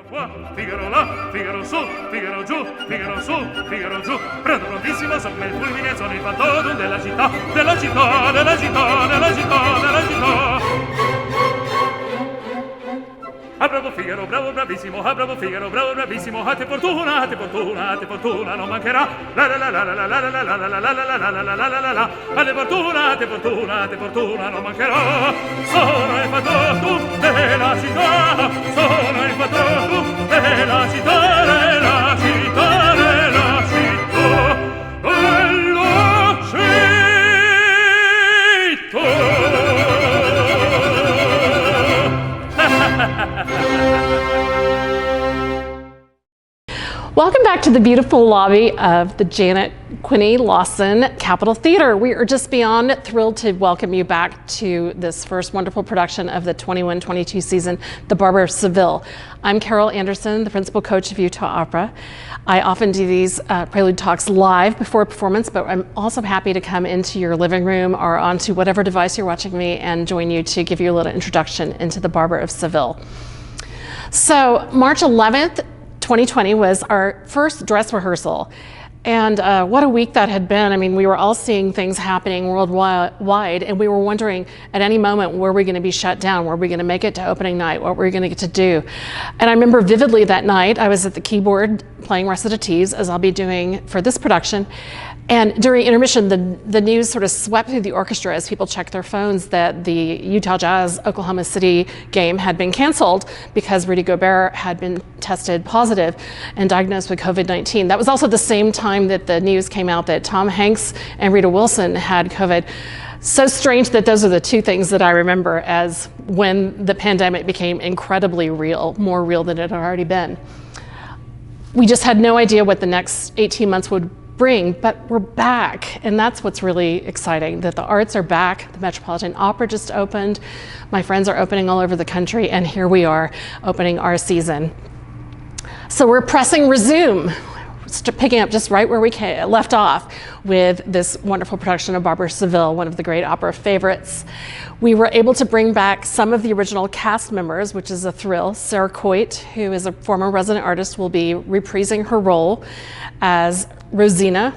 qua, Figaro là, Figaro su, Figaro giù, Figaro su, Figaro giù. Pronto prontissimo, sopra il fulmine, sono il fantotum della città, della città, della città, della città, della città. Ah, bravo Figaro, bravo bravissimo, ah, bravo Figaro, bravo bravissimo, a te fortuna, a te fortuna, a te fortuna non mancherà. La la la la la la la la la la la la la la la la la la la. A te fortuna, a te fortuna, a te fortuna non mancherà. Sono il fantotum della città, sono il fantotum della città, della città, della città, della città. Welcome back to the beautiful lobby of the Janet Quinney Lawson Capitol Theater. We are just beyond thrilled to welcome you back to this first wonderful production of the 21-22 season, The Barber of Seville. I'm Carol Anderson, the principal coach of Utah Opera. I often do these Prelude talks live before a performance, but I'm also happy to come into your living room or onto whatever device you're watching me and join you to give you a little introduction into The Barber of Seville. So March 11th, 2020 was our first dress rehearsal. And what a week that had been. I mean, we were all seeing things happening worldwide, and we were wondering at any moment, were we going to be shut down? Were we going to make it to opening night? What were we going to get to do? And I remember vividly that night, I was at the keyboard playing recitatives, as I'll be doing for this production. And during intermission, the news sort of swept through the orchestra as people checked their phones that the Utah Jazz Oklahoma City game had been canceled because Rudy Gobert had been tested positive and diagnosed with COVID-19. That was also the same time that the news came out that Tom Hanks and Rita Wilson had COVID. So strange that those are the two things that I remember as when the pandemic became incredibly real, more real than it had already been. We just had no idea what the next 18 months would bring, but we're back, and that's what's really exciting, that the arts are back. The Metropolitan Opera just opened. My friends are opening all over the country, and here we are opening our season. So we're pressing resume, picking up just right where we left off with this wonderful production of Barber of Seville, one of the great opera favorites. We were able to bring back some of the original cast members, which is a thrill. Sarah Coit, who is a former resident artist, will be reprising her role as Rosina.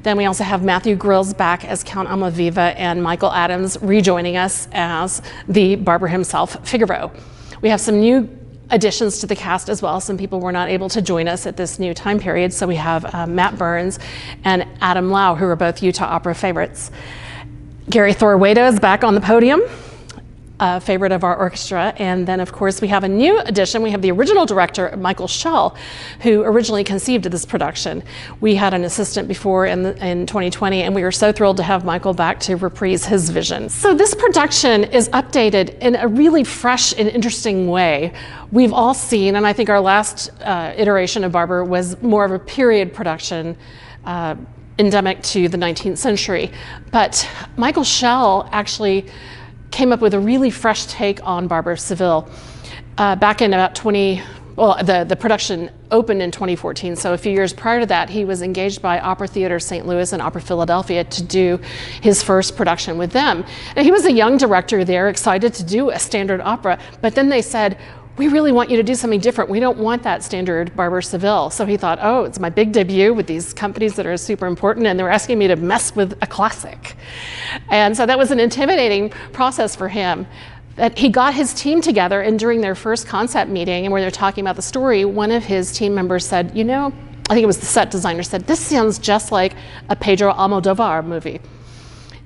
Then we also have Matthew Grills back as Count Almaviva and Michael Adams rejoining us as the Barber himself, Figaro. We have some new additions to the cast as well. Some people were not able to join us at this new time period. So we have Matt Burns and Adam Lau, who are both Utah Opera favorites. Gary Thorwada is back on the podium, a favorite of our orchestra. And then of course we have a new addition. We have the original director, Michael Schell, who originally conceived of this production. We had an assistant before in 2020, and we were so thrilled to have Michael back to reprise his vision. So this production is updated in a really fresh and interesting way. We've all seen, and I think our last iteration of Barber was more of a period production, endemic to the 19th century. But Michael Schell actually came up with a really fresh take on Barber of Seville. Back in about the production opened in 2014, so a few years prior to that, he was engaged by Opera Theater St. Louis and Opera Philadelphia to do his first production with them. And he was a young director there, excited to do a standard opera, but then they said, we really want you to do something different. We don't want that standard Barber of Seville. So he thought, oh, it's my big debut with these companies that are super important, and they were asking me to mess with a classic. And so that was an intimidating process for him. That he got his team together, and during their first concept meeting, and where they're talking about the story, one of his team members said, you know, I think it was the set designer, said, this sounds just like a Pedro Almodovar movie.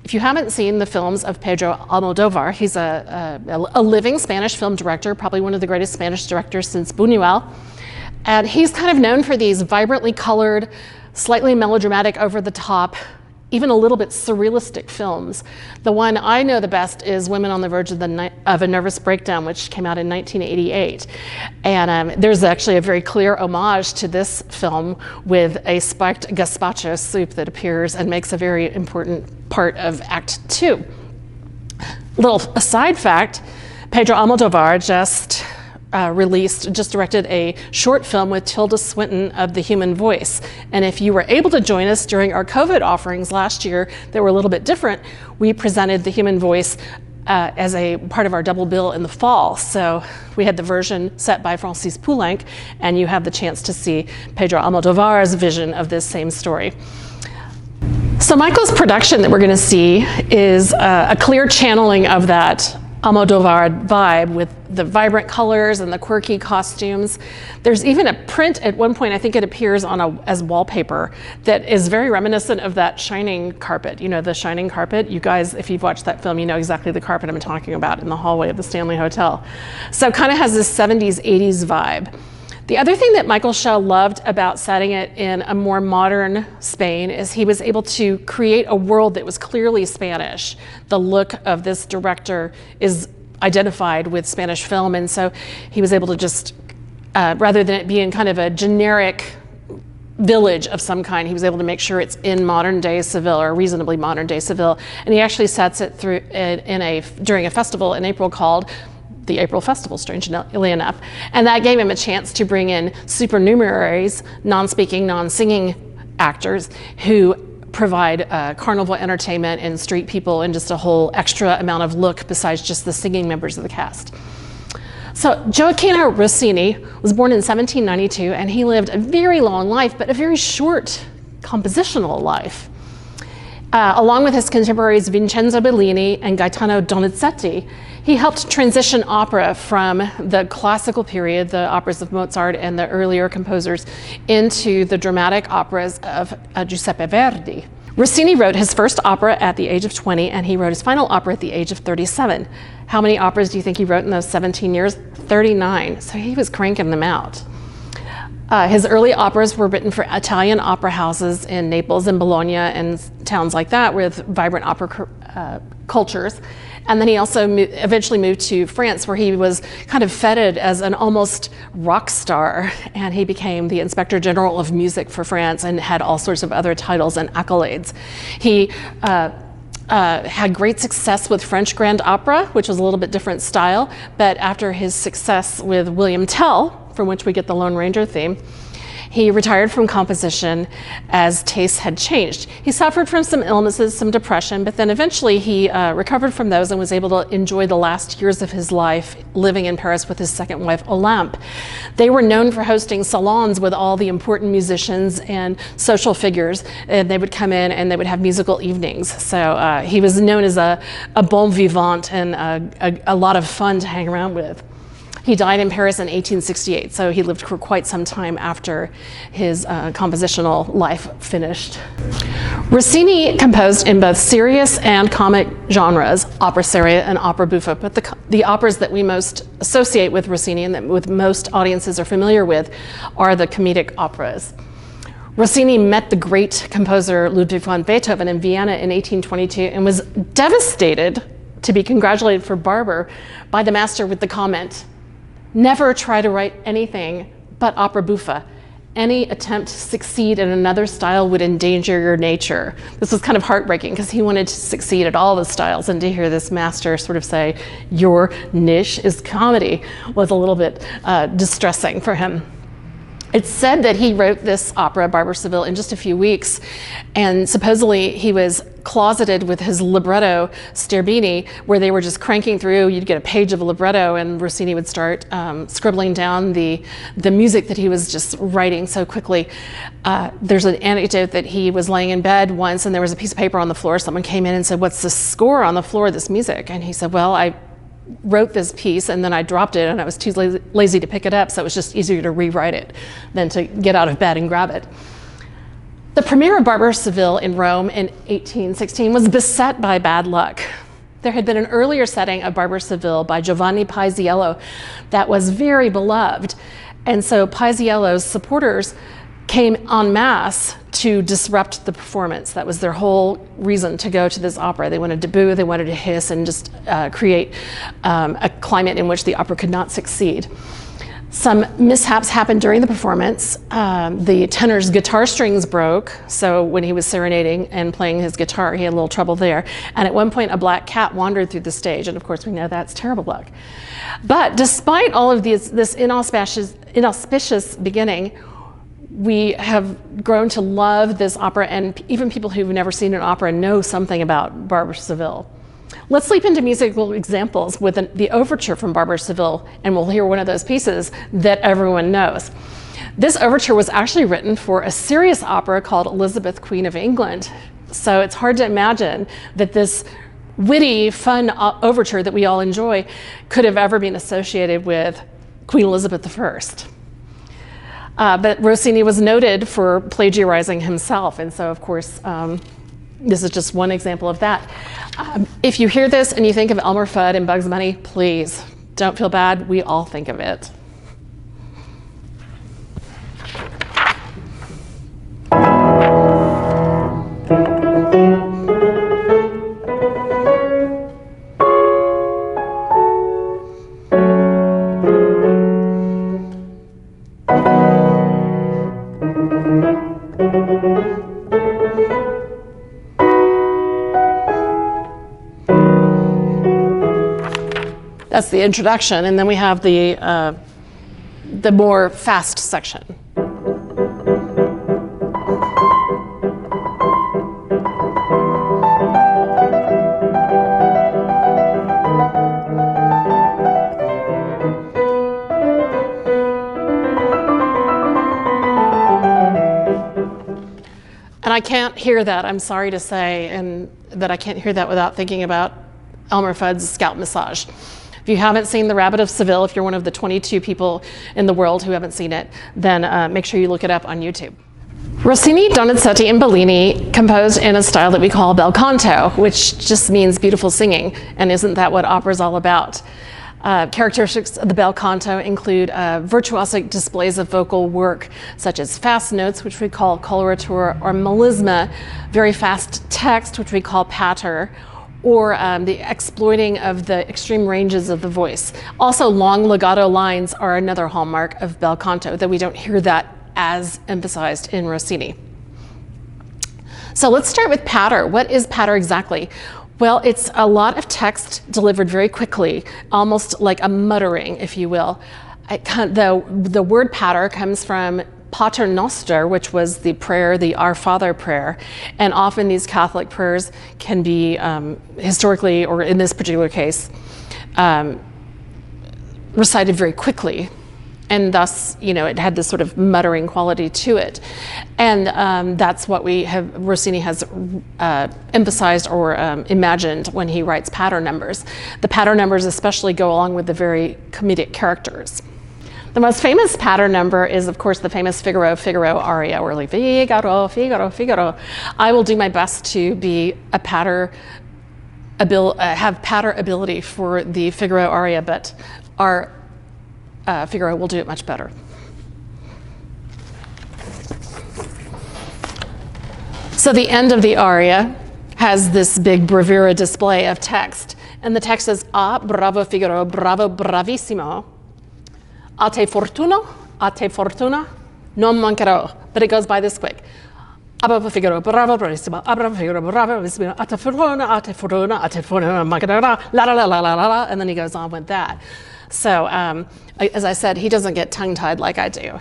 If you haven't seen the films of Pedro Almodovar, he's a living Spanish film director, probably one of the greatest Spanish directors since Buñuel. And he's kind of known for these vibrantly colored, slightly melodramatic, over the top, even a little bit surrealistic films. The one I know the best is Women on the Verge of a Nervous Breakdown, which came out in 1988. And there's actually a very clear homage to this film with a spiked gazpacho soup that appears and makes a very important part of Act 2. Little aside fact, Pedro Almodovar just directed a short film with Tilda Swinton of The Human Voice. And if you were able to join us during our COVID offerings last year that were a little bit different, we presented The Human Voice as a part of our double bill in the fall. So we had the version set by Francis Poulenc, and you have the chance to see Pedro Almodovar's vision of this same story. So Michael's production that we're going to see is a clear channeling of that Almodovar vibe with the vibrant colors and the quirky costumes. There's even a print at one point, I think it appears on as wallpaper, that is very reminiscent of that Shining carpet. You know, the Shining carpet. You guys, if you've watched that film, you know exactly the carpet I'm talking about in the hallway of the Stanley Hotel. So it kind of has this 70s, 80s vibe. The other thing that Michael Schell loved about setting it in a more modern Spain is he was able to create a world that was clearly Spanish. The look of this director is identified with Spanish film, and so he was able to just, rather than it being kind of a generic village of some kind, he was able to make sure it's in modern day Seville, or reasonably modern day Seville. And he actually sets it through during a festival in April called the April Festival, strangely enough. And that gave him a chance to bring in supernumeraries, non-speaking, non-singing actors who provide carnival entertainment and street people and just a whole extra amount of look besides just the singing members of the cast. So Gioacchino Rossini was born in 1792, and he lived a very long life, but a very short compositional life. Along with his contemporaries Vincenzo Bellini and Gaetano Donizetti, he helped transition opera from the classical period, the operas of Mozart and the earlier composers, into the dramatic operas of Giuseppe Verdi. Rossini wrote his first opera at the age of 20, and he wrote his final opera at the age of 37. How many operas do you think he wrote in those 17 years? 39. So he was cranking them out. His early operas were written for Italian opera houses in Naples and Bologna and towns like that with vibrant opera cultures. And then he also eventually moved to France, where he was kind of feted as an almost rock star. And he became the Inspector General of Music for France and had all sorts of other titles and accolades. He had great success with French Grand Opera, which was a little bit different style. But after his success with William Tell, from which we get the Lone Ranger theme, he retired from composition as tastes had changed. He suffered from some illnesses, some depression, but then eventually he recovered from those and was able to enjoy the last years of his life living in Paris with his second wife, Olympe. They were known for hosting salons with all the important musicians and social figures, and they would come in and they would have musical evenings. So he was known as a bon vivant and a lot of fun to hang around with. He died in Paris in 1868, so he lived for quite some time after his compositional life finished. Rossini composed in both serious and comic genres, opera seria and opera buffa, but the operas that we most associate with Rossini and that with most audiences are familiar with are the comedic operas. Rossini met the great composer Ludwig van Beethoven in Vienna in 1822 and was devastated to be congratulated for Barber by the master with the comment, "Never try to write anything but opera buffa. Any attempt to succeed in another style would endanger your nature." This was kind of heartbreaking because he wanted to succeed at all the styles, and to hear this master sort of say, "Your niche is comedy," was a little bit distressing for him. It's said that he wrote this opera, Barber of Seville, in just a few weeks, and supposedly he was closeted with his libretto, Sterbini, where they were just cranking through. You'd get a page of a libretto, and Rossini would start scribbling down the music that he was just writing so quickly. There's an anecdote that he was laying in bed once, and there was a piece of paper on the floor. Someone came in and said, "What's the score on the floor of this music?" And he said, "Well, I wrote this piece and then I dropped it and I was too lazy to pick it up, so it was just easier to rewrite it than to get out of bed and grab it." The premiere of Barber of Seville in Rome in 1816 was beset by bad luck. There had been an earlier setting of Barber of Seville by Giovanni Paisiello that was very beloved, and so Paisiello's supporters came en masse to disrupt the performance. That was their whole reason to go to this opera. They wanted to boo, they wanted to hiss, and just create a climate in which the opera could not succeed. Some mishaps happened during the performance. The tenor's guitar strings broke, so when he was serenading and playing his guitar, he had a little trouble there. And at one point, a black cat wandered through the stage, and of course we know that's terrible luck. But despite all of this inauspicious beginning, we have grown to love this opera, and even people who've never seen an opera know something about Barber of Seville. Let's leap into musical examples with the overture from Barber of Seville, and we'll hear one of those pieces that everyone knows. This overture was actually written for a serious opera called Elizabeth, Queen of England. So it's hard to imagine that this witty, fun overture that we all enjoy could have ever been associated with Queen Elizabeth I. But Rossini was noted for plagiarizing himself, and so of course, this is just one example of that. If you hear this and you think of Elmer Fudd and Bugs Bunny, please don't feel bad. We all think of it. That's the introduction, and then we have the more fast section. And I can't hear that, I'm sorry to say, and that I can't hear that without thinking about Elmer Fudd's Scalp Massage. If you haven't seen The Rabbit of Seville, if you're one of the 22 people in the world who haven't seen it, then make sure you look it up on YouTube. Rossini, Donizetti, and Bellini composed in a style that we call Belcanto, which just means beautiful singing, and isn't that what opera's all about? Characteristics of the Belcanto include virtuosic displays of vocal work, such as fast notes, which we call coloratura, or melisma, very fast text, which we call patter, or the exploiting of the extreme ranges of the voice. Also, long legato lines are another hallmark of Belcanto, though we don't hear that as emphasized in Rossini. So let's start with patter. What is patter exactly? Well, it's a lot of text delivered very quickly, almost like a muttering, if you will. The word patter comes from Pater Noster, which was the prayer, the Our Father prayer. And often these Catholic prayers can be historically, or in this particular case, recited very quickly. And thus, it had this sort of muttering quality to it. And that's what Rossini has emphasized or imagined when he writes patter numbers. The patter numbers especially go along with the very comedic characters. The most famous patter number is, of course, the famous Figaro, Figaro aria, or like Figaro, Figaro, Figaro. I will do my best to be a have patter ability for the Figaro aria, but our Figaro will do it much better. So the end of the aria has this big bravura display of text, and the text is bravo Figaro, bravo bravissimo. A te fortuna, non mancherò. But it goes by this quick. Bravo Figaro, bravo bravissimo, bravo Figaro, bravo bravissimo, a te fortuna, mancherò, la la la la la la, and then he goes on with that. So, as I said, he doesn't get tongue-tied like I do.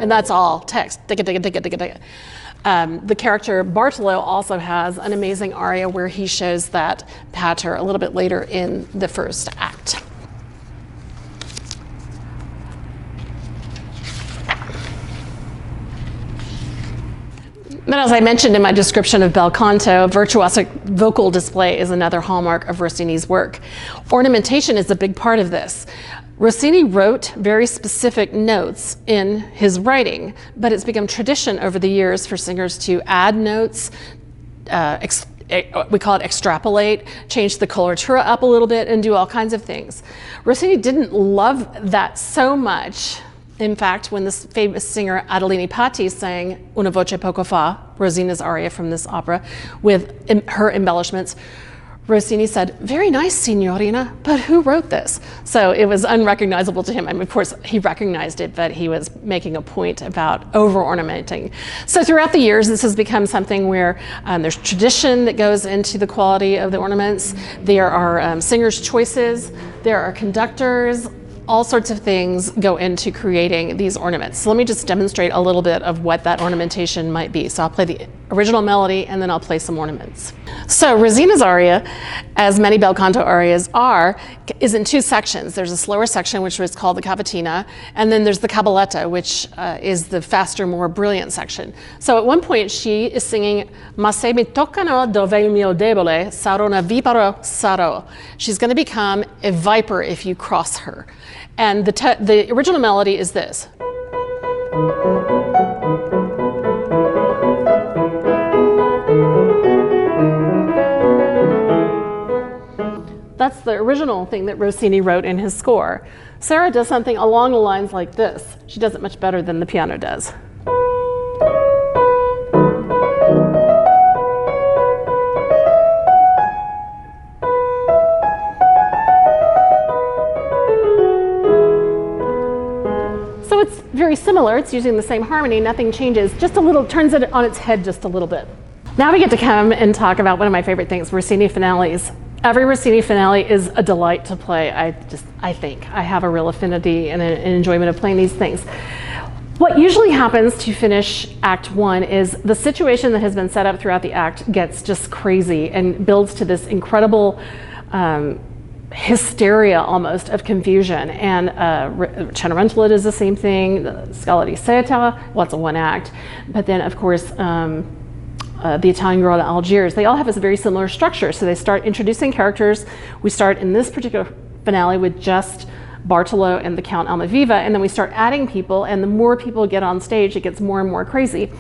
And that's all text. The character Bartolo also has an amazing aria where he shows that patter a little bit later in the first act. But as I mentioned in my description of Belcanto, virtuosic vocal display is another hallmark of Rossini's work. Ornamentation is a big part of this. Rossini wrote very specific notes in his writing, but it's become tradition over the years for singers to add notes, we call it extrapolate, change the coloratura up a little bit, and do all kinds of things. Rossini didn't love that so much. In fact, when this famous singer Adelina Patti sang Una voce poco fa, Rosina's aria from this opera, with her embellishments, Rossini said, "Very nice, signorina, but who wrote this?" So it was unrecognizable to him. I mean, of course, he recognized it, but he was making a point about over-ornamenting. So throughout the years, this has become something where there's tradition that goes into the quality of the ornaments. There are singers' choices. There are conductors. all sorts of things go into creating these ornaments. So let me just demonstrate a little bit of what that ornamentation might be. So I'll play the original melody and then I'll play some ornaments. So Rossini's aria, as many Belcanto arias are, is in two sections. There's a slower section, which was called the cavatina, and then there's the cabaletta, which is the faster, more brilliant section. So at one point she is singing Ma se mi toccano dove il mio debole, sarò una vipero sarò. She's going to become a viper if you cross her. And the original melody is this. That's the original thing that Rossini wrote in his score. Sarah does something along the lines like this. She does it much better than the piano does. So it's very similar. It's using the same harmony. Nothing changes. Just a little, turns it on its head just a little bit. Now we get to come and talk about one of my favorite things, Rossini finales. Every Rossini finale is a delight to play. I think. I have a real affinity and an enjoyment of playing these things. What usually happens to finish Act 1 is the situation that has been set up throughout the act gets just crazy and builds to this incredible hysteria almost of confusion. And Cenerentola does the same thing, the Scala di Seta, well, it's a one act. But then, of course, the Italian Girl at Algiers, they all have a very similar structure. So they start introducing characters. We start in this particular finale with just Bartolo and the Count Almaviva, and then we start adding people, and the more people get on stage, it gets more and more crazy.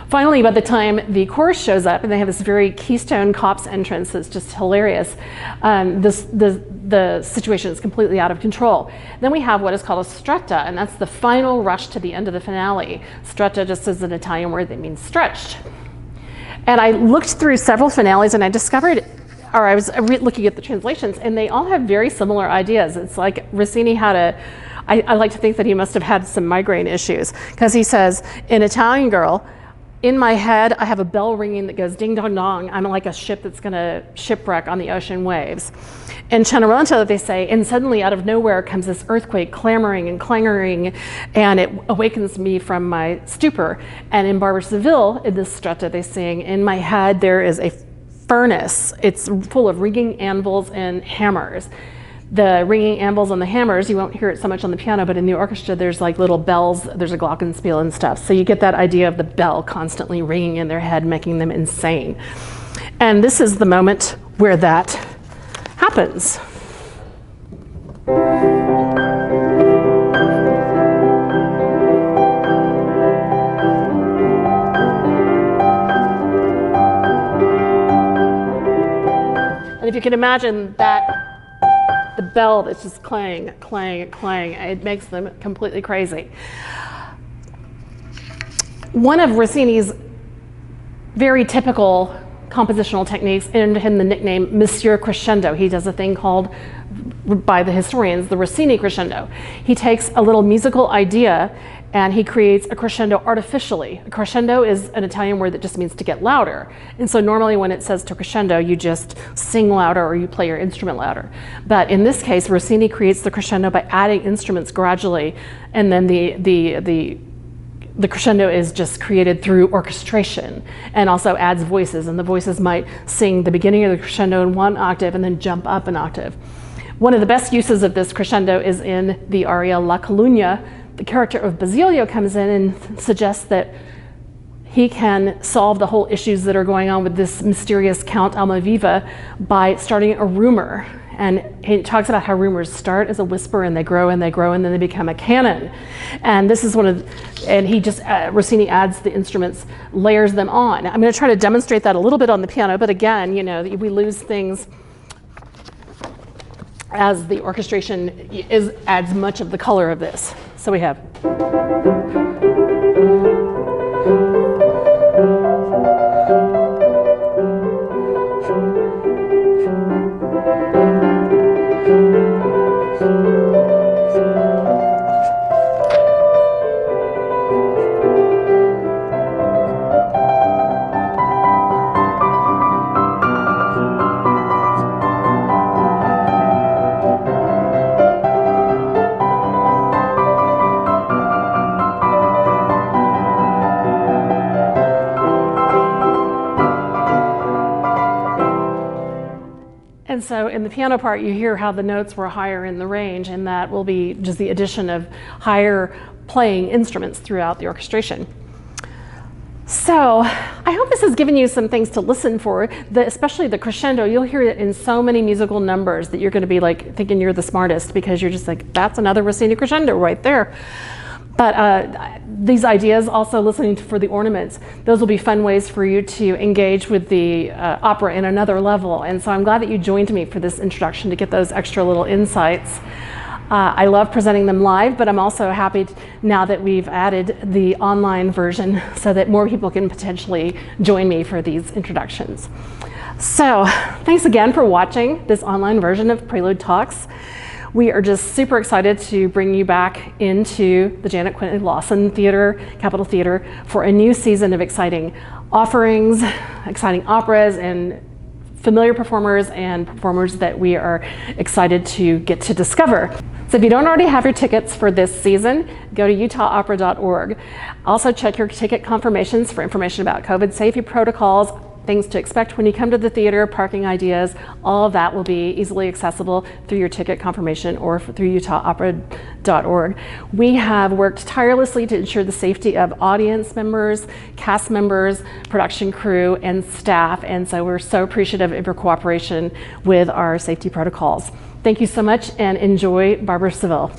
Finally, by the time the chorus shows up, and they have this very Keystone Cops entrance that's just hilarious, the situation is completely out of control. Then we have what is called a stretta, and that's the final rush to the end of the finale. Stretta just is an Italian word that means stretched. And I looked through several finales and I discovered, or I was looking at the translations, and they all have very similar ideas. It's like Rossini had I like to think that he must have had some migraine issues, because he says, in Italian Girl, in my head, I have a bell ringing that goes ding dong dong. I'm like a ship that's gonna shipwreck on the ocean waves. In Cenerentola, they say, and suddenly out of nowhere comes this earthquake clamoring and clanging, and it awakens me from my stupor. And in Barber of Seville, in this stretta, they sing, in my head there is a furnace. It's full of ringing anvils and hammers. The ringing anvils and the hammers, you won't hear it so much on the piano, but in the orchestra there's like little bells, there's a glockenspiel and stuff. So you get that idea of the bell constantly ringing in their head, making them insane. And this is the moment where that happens. And if you can imagine that, the bell that's just clang, clang, clang, it makes them completely crazy. One of Rossini's very typical compositional techniques earned him the nickname Monsieur Crescendo. He does a thing called, by the historians, the Rossini crescendo. He takes a little musical idea and he creates a crescendo artificially. A crescendo is an Italian word that just means to get louder. And so normally when it says to crescendo, you just sing louder or you play your instrument louder. But in this case, Rossini creates the crescendo by adding instruments gradually, and then the crescendo is just created through orchestration, and also adds voices, and the voices might sing the beginning of the crescendo in one octave and then jump up an octave. One of the best uses of this crescendo is in the Aria La Calunia. The character of Basilio comes in and suggests that he can solve the whole issues that are going on with this mysterious Count Almaviva by starting a rumor. And he talks about how rumors start as a whisper and they grow and they grow and then they become a canon. And this is and he just, Rossini adds the instruments, layers them on. I'm going to try to demonstrate that a little bit on the piano, but again, you know, we lose things as the orchestration adds much of the color of this. So we have. And so in the piano part, you hear how the notes were higher in the range, and that will be just the addition of higher playing instruments throughout the orchestration. So I hope this has given you some things to listen for, especially the crescendo. You'll hear it in so many musical numbers that you're going to be like thinking you're the smartest, because you're just like, that's another Rossini crescendo right there. But these ideas, also listening for the ornaments, those will be fun ways for you to engage with the opera in another level. And so I'm glad that you joined me for this introduction to get those extra little insights. I love presenting them live, but I'm also happy now that we've added the online version so that more people can potentially join me for these introductions. So thanks again for watching this online version of Prelude Talks. We are just super excited to bring you back into the Janet Quintley Lawson Theater, Capitol Theater, for a new season of exciting offerings, exciting operas, and familiar performers and performers that we are excited to get to discover. So if you don't already have your tickets for this season, go to utahopera.org. Also check your ticket confirmations for information about COVID safety protocols, things to expect when you come to the theater, parking ideas. All of that will be easily accessible through your ticket confirmation or through utahopera.org. We have worked tirelessly to ensure the safety of audience members, cast members, production crew, and staff, and so we're so appreciative of your cooperation with our safety protocols. Thank you so much, and enjoy Barber of Seville.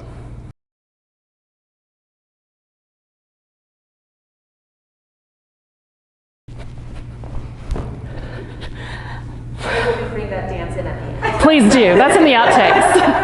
We'll bring that dance in at the end. Please do. That's in the outtakes.